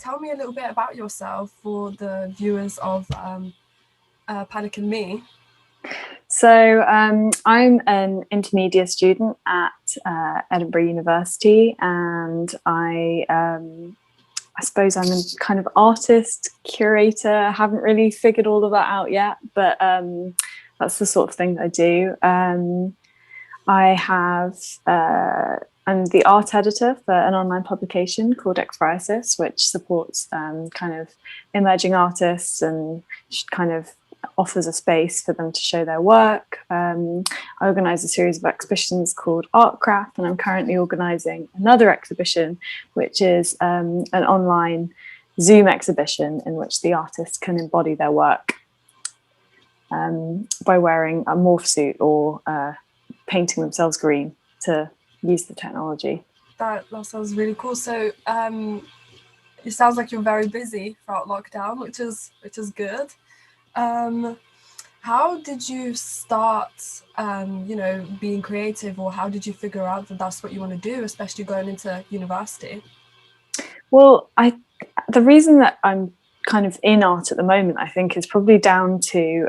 tell me a little bit about yourself for the viewers of Panic and Me. So I'm an intermedia student at Edinburgh University, and I suppose I'm a kind of artist, curator. I haven't really figured all of that out yet, but that's the sort of thing that I do. I'm the art editor for an online publication called Ekphriasis, which supports kind of emerging artists and kind of offers a space for them to show their work. I organise a series of exhibitions called Art Craft, and I'm currently organising another exhibition, which is an online Zoom exhibition in which the artists can embody their work by wearing a morph suit or painting themselves green to use the technology. That sounds really cool. So it sounds like you're very busy throughout lockdown, which is good. How did you start, being creative, or how did you figure out that that's what you want to do, especially going into university? Well, the reason that I'm kind of in art at the moment, I think, is probably down to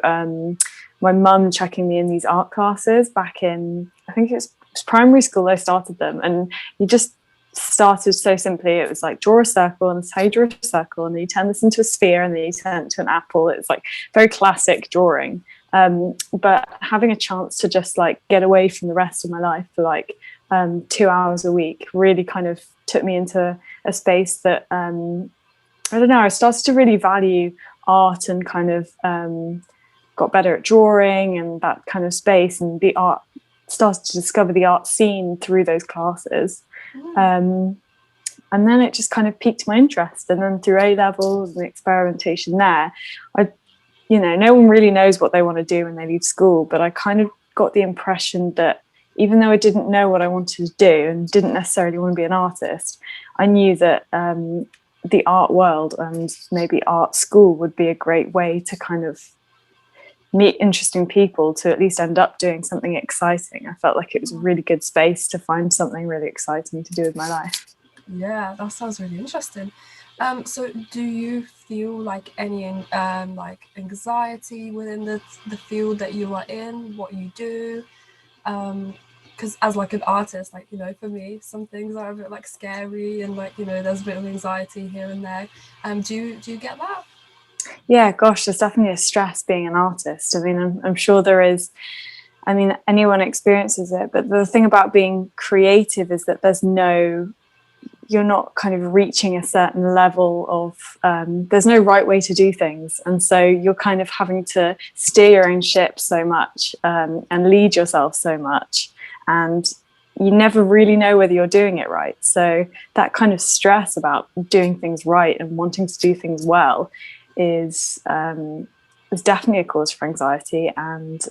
my mum chucking me in these art classes back in, I think it was primary school I started them, and you just started so simply. It was like, draw a circle, and that's how you draw a circle, and then you turn this into a sphere, and then you turn it into an apple. It's like very classic drawing, but having a chance to just like get away from the rest of my life for like 2 hours a week really kind of took me into a space that I don't know, I started to really value art and kind of got better at drawing and that kind of space, and the art, started to discover the art scene through those classes. And then it just kind of piqued my interest, and then through A-levels and the experimentation there, no one really knows what they want to do when they leave school, but I kind of got the impression that even though I didn't know what I wanted to do and didn't necessarily want to be an artist, I knew that the art world and maybe art school would be a great way to kind of meet interesting people, to at least end up doing something exciting. I felt like it was a really good space to find something really exciting to do with my life. Yeah, that sounds really interesting. So do you feel like any anxiety within the field that you are in, what you do? Because as like an artist, like, for me, some things are a bit like scary, and like, there's a bit of anxiety here and there. Do you get that? Yeah, gosh, there's definitely a stress being an artist. I mean, I'm sure there is. I mean, anyone experiences it, but the thing about being creative is that you're not kind of reaching a certain level of, there's no right way to do things. And so you're kind of having to steer your own ship so much and lead yourself so much. And you never really know whether you're doing it right. So that kind of stress about doing things right and wanting to do things well is definitely a cause for anxiety, and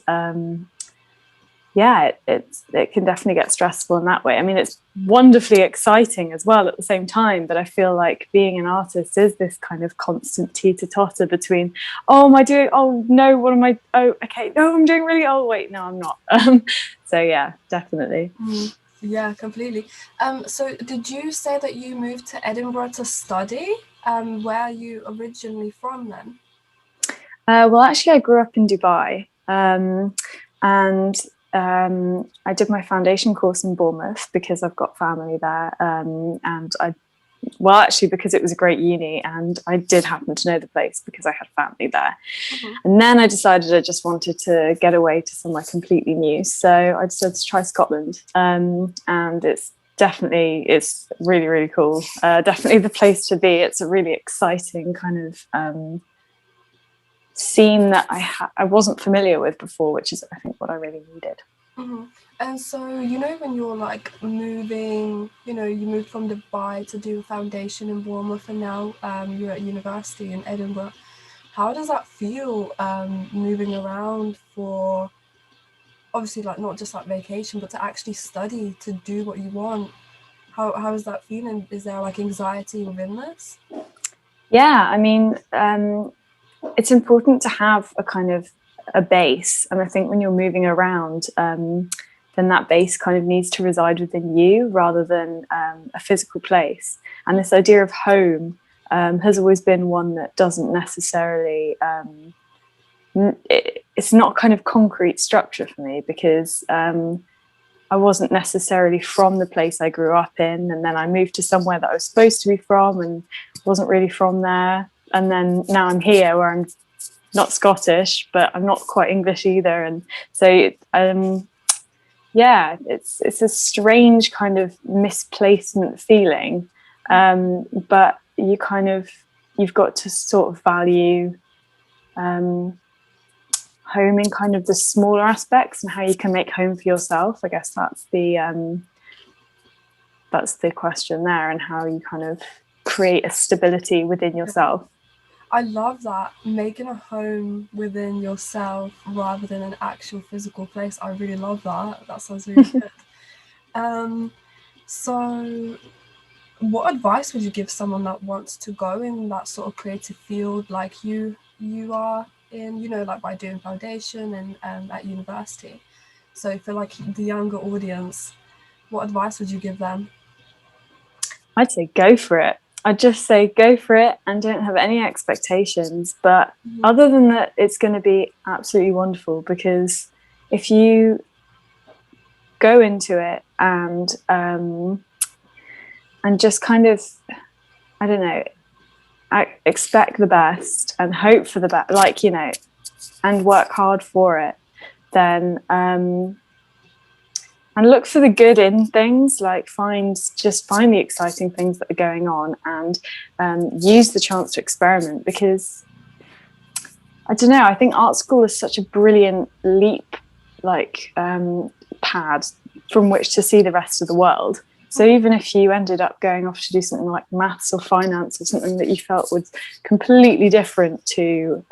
it can definitely get stressful in that way. I mean, it's wonderfully exciting as well at the same time, but I feel like being an artist is this kind of constant teeter-totter between, oh, am I doing, oh no, what am I, oh okay, no, I'm doing really, oh wait, no, I'm not. So yeah, definitely. Yeah, completely. So did you say that you moved to Edinburgh to study? Where are you originally from then? Well, actually, I grew up in Dubai, and I did my foundation course in Bournemouth because I've got family there, and because it was a great uni, and I did happen to know the place because I had family there. And then I decided I just wanted to get away to somewhere completely new, so I decided to try Scotland, and it's really, really cool. Definitely the place to be. It's a really exciting kind of scene that I wasn't familiar with before, which is, I think, what I really needed. And so, when you're like moving, you moved from Dubai to do a foundation in Bournemouth, and now you're at university in Edinburgh. How does that feel, moving around for, obviously, like not just like vacation, but to actually study, to do what you want? How is that feeling? Is there like anxiety within this? Yeah, I mean, it's important to have a kind of a base, and I think when you're moving around, then that base kind of needs to reside within you rather than a physical place. And this idea of home has always been one that doesn't necessarily, it's not kind of concrete structure for me, because I wasn't necessarily from the place I grew up in, and then I moved to somewhere that I was supposed to be from and wasn't really from there. And then now I'm here where I'm not Scottish, but I'm not quite English either. And so, yeah, it's a strange kind of misplacement feeling. But you've got to sort of value home in kind of the smaller aspects and how you can make home for yourself. I guess that's the question there, and how you kind of create a stability within yourself. I love that, making a home within yourself rather than an actual physical place. I really love that. That sounds really good. So what advice would you give someone that wants to go in that sort of creative field like you are in, you know, like by doing foundation and at university? So for like the younger audience, what advice would you give them? I'd say go for it. I'd just say go for it and don't have any expectations. But other than that, it's going to be absolutely wonderful, because if you go into it and just kind of, I don't know, expect the best and hope for the best, like, you know, and work hard for it, then and look for the good in things, like find the exciting things that are going on, and use the chance to experiment. Because I don't know, I think art school is such a brilliant leap, like pad from which to see the rest of the world. So even if you ended up going off to do something like maths or finance, or something that you felt was completely different to,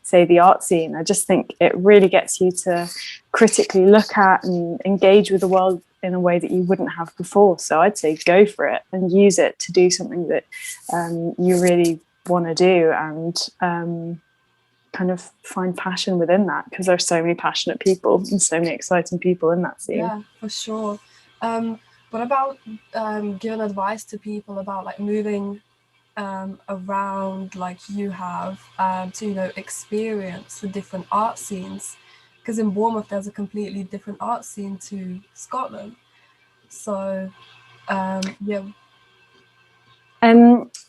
say, the art scene, I just think it really gets you to critically look at and engage with the world in a way that you wouldn't have before. So I'd say go for it and use it to do something that you really want to do, and kind of find passion within that, because there's so many passionate people and so many exciting people in that scene. Yeah, for sure. What about giving advice to people about like moving around like you have, to, you know, experience the different art scenes? Because in Bournemouth there's a completely different art scene to Scotland. So yeah.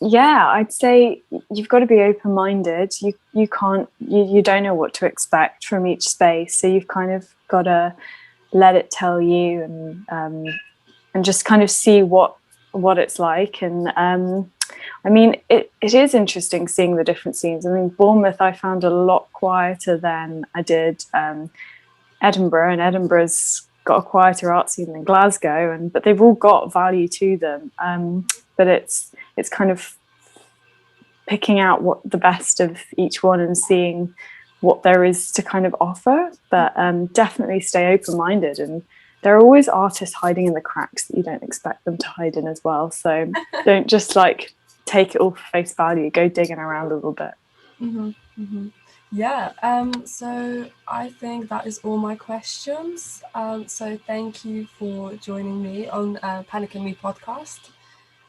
Yeah, I'd say you've got to be open-minded. You can't, you don't know what to expect from each space, so you've kind of got to let it tell you, and just kind of see what it's like. And I mean, it is interesting seeing the different scenes. I mean, Bournemouth I found a lot quieter than I did Edinburgh, and Edinburgh's got a quieter art scene than Glasgow, but they've all got value to them. But it's kind of picking out what the best of each one and seeing what there is to kind of offer. But definitely stay open-minded, and there are always artists hiding in the cracks that you don't expect them to hide in as well. So don't just like take it all for face value. Go digging around a little bit. Yeah, so I think that is all my questions. So thank you for joining me on Panic and Me podcast.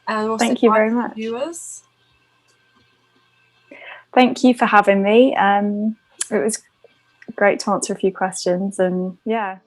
And also thank you very much, viewers. Thank you for having me. It was great to answer a few questions, and yeah.